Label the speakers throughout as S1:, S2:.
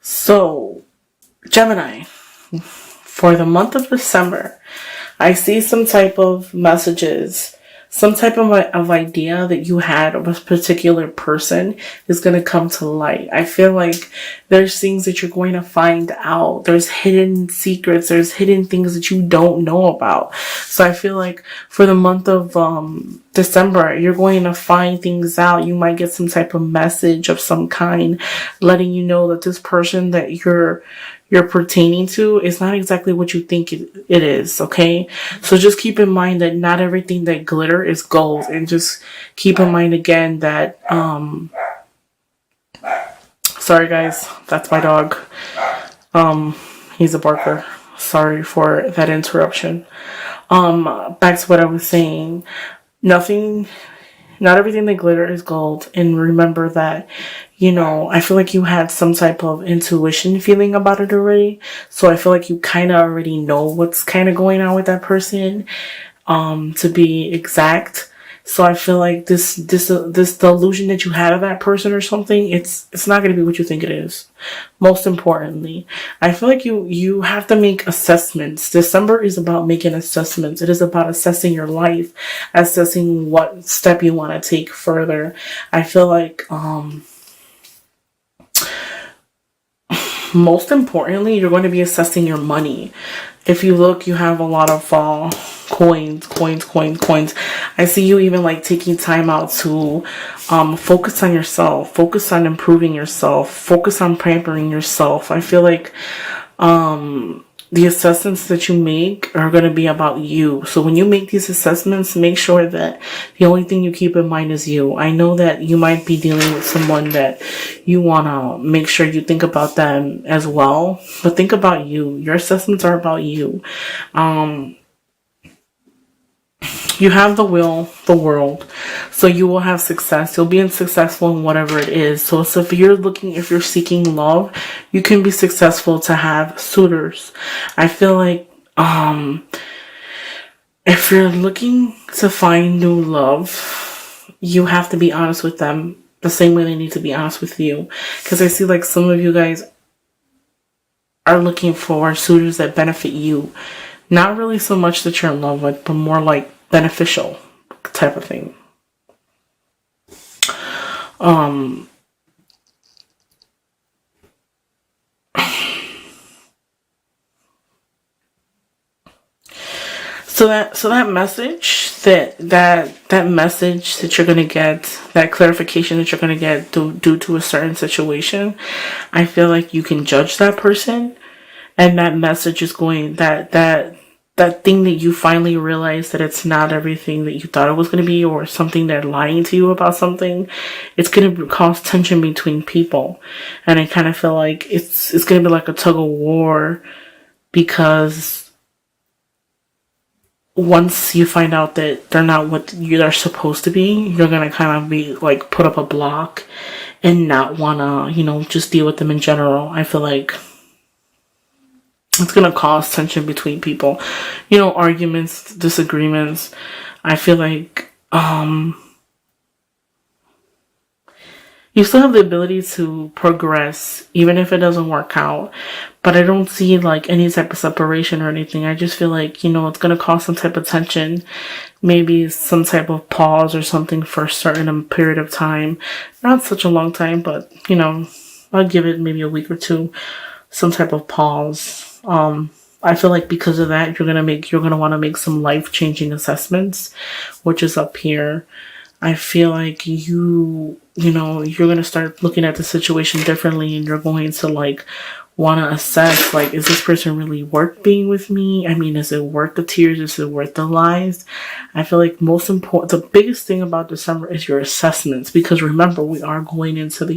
S1: So, Gemini, for the month of December, I see some type of messages, some type of idea that you had of a particular person is going to come to light. I feel like there's things that you're going to find out. There's hidden secrets. There's hidden things that you don't know about. So I feel like for the month of December, you're going to find things out. You might get some type of message of some kind letting you know that this person that you're pertaining to is not exactly what you think it is, okay? So just keep in mind that not everything that glitter is gold, and just keep in mind again that sorry guys, that's my dog. He's a barker. Sorry for that interruption. Back to what I was saying. Not everything that glitter is gold. And remember that, I feel like you had some type of intuition feeling about it already. So I feel like you kind of already know what's kind of going on with that person, to be exact. So I feel like this delusion that you had of that person or something, it's not going to be what you think it is. Most importantly, I feel like you have to make assessments. December is about making assessments. It is about assessing your life, assessing what step you want to take further. I feel like, most importantly, you're going to be assessing your money. If you look, you have a lot of coins. I see you even like taking time out to focus on yourself, focus on improving yourself, focus on pampering yourself. I feel like the assessments that you make are going to be about you. So when you make these assessments, make sure that the only thing you keep in mind is you. I know that you might be dealing with someone that you want to make sure you think about them as well, but think about you. Your assessments are about you. You have the will, the world, so you will have success. You'll be successful in whatever it is. So if you're seeking love, you can be successful to have suitors. I feel like, if you're looking to find new love, you have to be honest with them the same way they need to be honest with you. Because I see like some of you guys are looking for suitors that benefit you. Not really so much that you're in love with, but more like beneficial type of thing. So that message that message that you're gonna get, that clarification that you're gonna get due to a certain situation, I feel like you can judge that person, and that message is going that thing that you finally realize that it's not everything that you thought it was going to be, or something they're lying to you about something, it's going to cause tension between people. And I kind of feel like it's going to be like a tug of war, because once you find out that they're not what they're supposed to be, you're going to kind of be like put up a block and not want to, just deal with them in general. I feel like it's going to cause tension between people, arguments, disagreements. I feel like you still have the ability to progress even if it doesn't work out, but I don't see like any type of separation or anything. I just feel like, it's going to cause some type of tension, maybe some type of pause or something for a certain period of time. Not such a long time, but I'll give it maybe a week or two, some type of pause. I feel like because of that, you're gonna want to make some life-changing assessments, which is up here. I feel like you're gonna start looking at the situation differently, and you're going to like want to assess, like, is this person really worth being with me? I mean, is it worth the tears? Is it worth the lies? I feel like the biggest thing about December is your assessments, because remember, we are going into the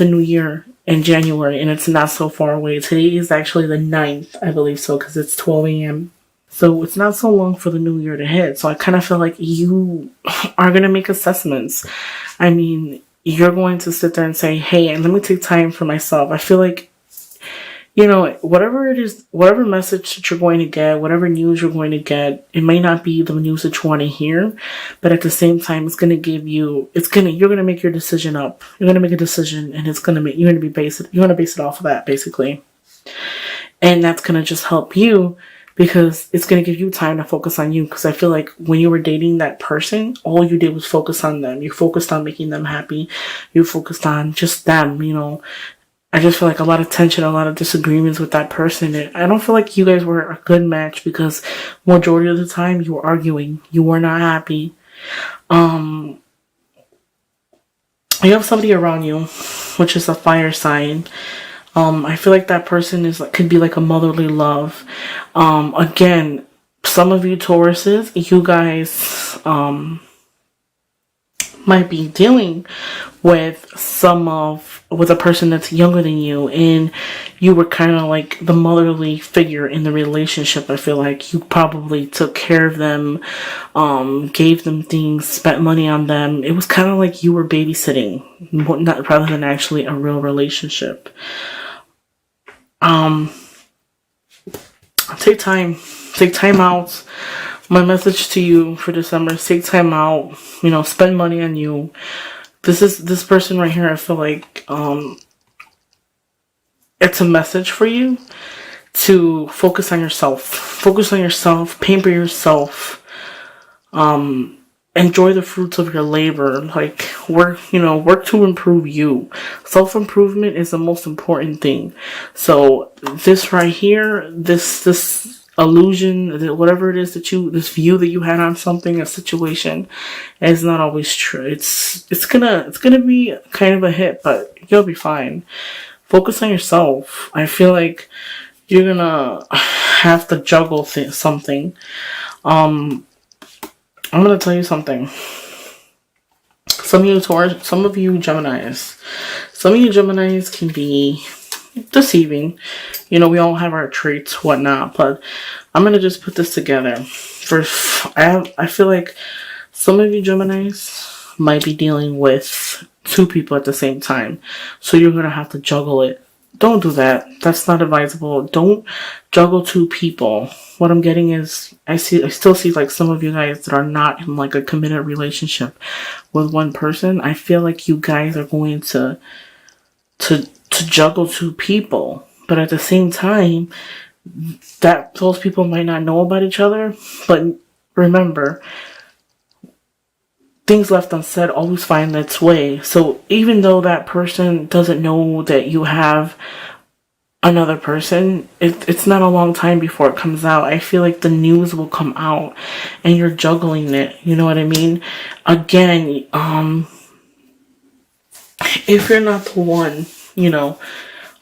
S1: new year in January, and it's not so far away. Today is actually the 9th, I believe so, because it's 12 a.m. So it's not so long for the new year to hit. So I kind of feel like you are going to make assessments. I mean, you're going to sit there and say, hey, and let me take time for myself. I feel like you know, whatever it is, whatever message that you're going to get, whatever news you're going to get, it may not be the news that you want to hear, but at the same time, it's going to give you, you're going to make your decision up. You're going to make a decision, and you're going to base it off of that, basically. And that's going to just help you, because it's going to give you time to focus on you. Because I feel like when you were dating that person, all you did was focus on them. You focused on making them happy. You focused on just them, you know. I just feel like a lot of tension, a lot of disagreements with that person. And I don't feel like you guys were a good match, because majority of the time you were arguing. You were not happy. You have somebody around you, which is a fire sign. I feel like that person could be like a motherly love. Again, some of you Tauruses, you guys, might be dealing with a person that's younger than you, and you were kind of like the motherly figure in the relationship. I feel like you probably took care of them, gave them things, spent money on them. It was kind of like you were babysitting, rather than actually a real relationship. Take time out. My message to you for December is take time out, you know, spend money on you. This person right here, I feel like, it's a message for you to focus on yourself, pamper yourself, enjoy the fruits of your labor, like work to improve you. Self-improvement is the most important thing. So this right here, this illusion, whatever it is this view that you had on something, a situation, is not always true. It's gonna be kind of a hit, but you'll be fine. Focus on yourself. I feel like you're gonna have to juggle something. I'm gonna tell you something. Some of you Geminis can be deceiving. You know, we all have our traits, whatnot, but I'm gonna just put this together. I feel like some of you Geminis might be dealing with two people at the same time, so you're gonna have to juggle it. Don't do that. That's not advisable. Don't juggle two people. What I'm getting is, I still see like some of you guys that are not in like a committed relationship with one person. I feel like you guys are going to juggle two people, but at the same time, that those people might not know about each other. But remember, things left unsaid always find its way. So even though that person doesn't know that you have another person, it's not a long time before it comes out. I feel like the news will come out and you're juggling it. You know what I mean? Again, if you're not the one, you know,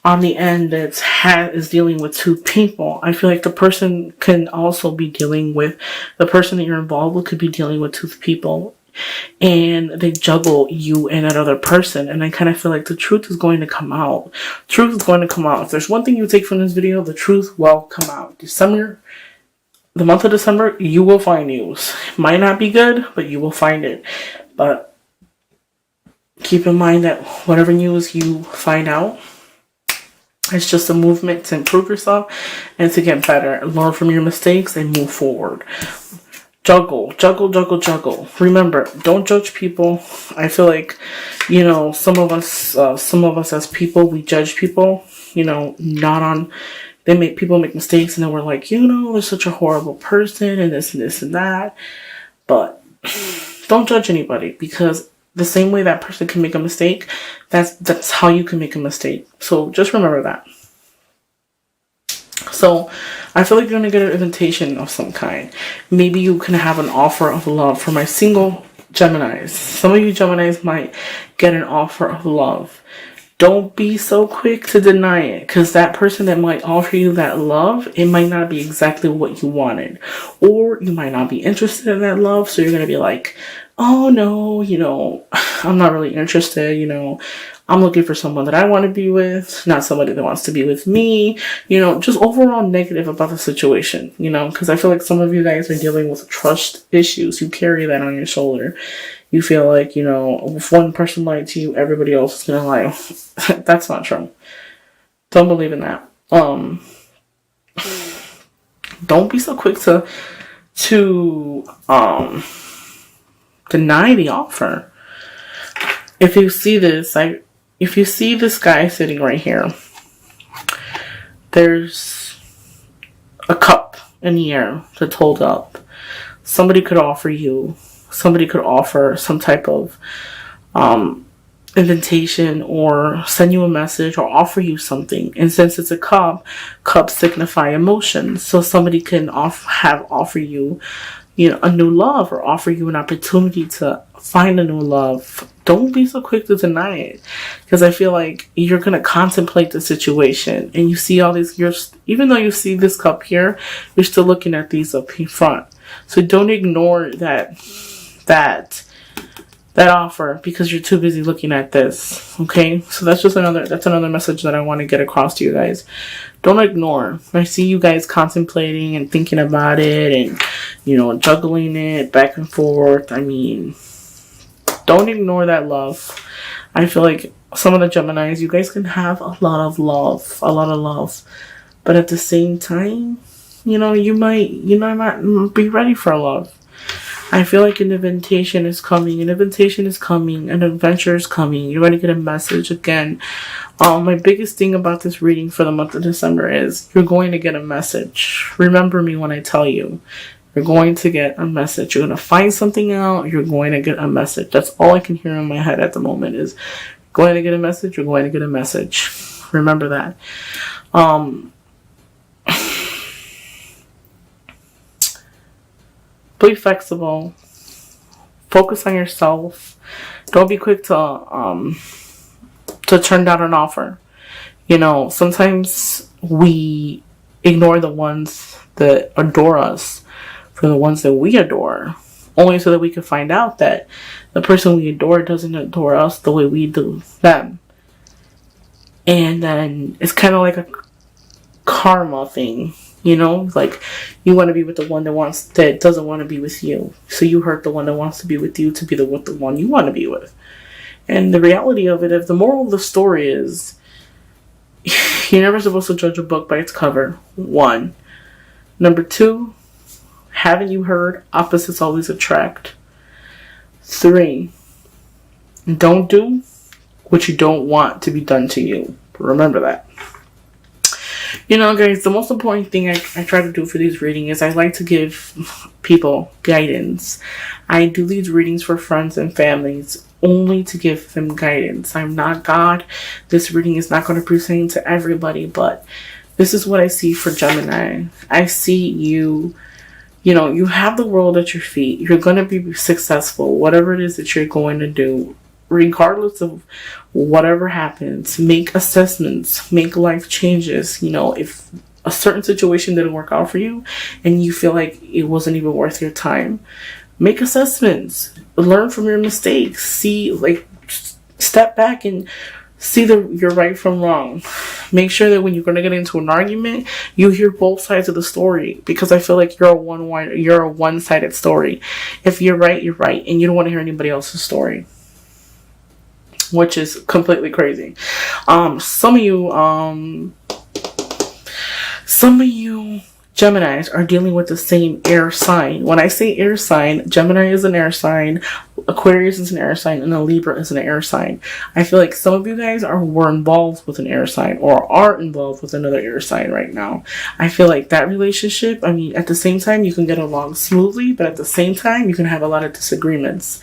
S1: on the end is dealing with two people, I feel like the person can also be dealing with, the person that you're involved with could be dealing with two people, and they juggle you and that other person. And I kind of feel like the truth is going to come out. Truth is going to come out. If there's one thing you take from this video, the truth will come out. The month of December, you will find news. It might not be good, but you will find it. But keep in mind that whatever news you find out, it's just a movement to improve yourself and to get better. Learn from your mistakes and move forward. Juggle. Remember, don't judge people. I feel like, you know, some of us as people, we judge people, you know, people make mistakes, and then we're like, you know, they're such a horrible person and this and that. But don't judge anybody, because the same way that person can make a mistake, that's how you can make a mistake. So just remember that. So I feel like you're going to get an invitation of some kind. Maybe you can have an offer of love. For my single Geminis, some of you Geminis might get an offer of love. Don't be so quick to deny it, because that person that might offer you that love, it might not be exactly what you wanted. Or you might not be interested in that love, so you're going to be like, oh no, you know, I'm not really interested, you know, I'm looking for someone that I want to be with, not somebody that wants to be with me, you know, just overall negative about the situation, you know, because I feel like some of you guys are dealing with trust issues. You carry that on your shoulder. You feel like, you know, if one person lied to you, everybody else is going to lie. That's not true. Don't believe in that. Um, don't be so quick to deny the offer. If you see this, if you see this guy sitting right here, there's a cup in the air that's hold up. Somebody could offer some type of invitation or send you a message or offer you something. And since it's a cups signify emotions. So somebody can offer you, a new love, or offer you an opportunity to find a new love. Don't be so quick to deny it, because I feel like you're going to contemplate the situation and you see all these, even though you see this cup here, you're still looking at these up in front. So don't ignore that offer because you're too busy looking at this. Okay, so that's another message that I want to get across to you guys. Don't ignore. I see you guys contemplating and thinking about it and juggling it back and forth. I mean, don't ignore that love. I feel like some of the Geminis, you guys can have a lot of love, but at the same time, you might not be ready for love. I feel like an invitation is coming. An adventure is coming. You're going to get a message again. My biggest thing about this reading for the month of December is you're going to get a message. Remember me when I tell you. You're going to get a message. You're going to find something out. You're going to get a message. That's all I can hear in my head at the moment is going to get a message. You're going to get a message. Remember that. Be flexible. Focus on yourself. Don't be quick to turn down an offer. Sometimes we ignore the ones that adore us for the ones that we adore, only so that we can find out that the person we adore doesn't adore us the way we do them. And then it's kind of like a karma thing. Like you want to be with the one that doesn't want to be with you. So you hurt the one that wants to be with you to be with the one you want to be with. And the reality of it, if the moral of the story is, you're never supposed to judge a book by its cover. 1. Number 2, haven't you heard opposites always attract? 3, don't do what you don't want to be done to you. Remember that. Guys, the most important thing I try to do for these readings is I like to give people guidance. I do these readings for friends and families only to give them guidance. I'm not God. This reading is not going to pertain to everybody, but this is what I see for Gemini. I see you, you have the world at your feet. You're going to be successful, whatever it is that you're going to do. Regardless of whatever happens, make assessments, make life changes. If a certain situation didn't work out for you and you feel like it wasn't even worth your time, make assessments, learn from your mistakes, step back and see your right from wrong. Make sure that when you're going to get into an argument, you hear both sides of the story, because I feel like you're a one-sided story. If you're right, you're right, and you don't want to hear anybody else's story, which is completely crazy. Some of you Geminis are dealing with the same air sign. When I say air sign, Gemini is an air sign, Aquarius is an air sign, and a Libra is an air sign. I feel like some of you guys were involved with an air sign or are involved with another air sign right now. I feel like that relationship, at the same time, you can get along smoothly, but at the same time, you can have a lot of disagreements.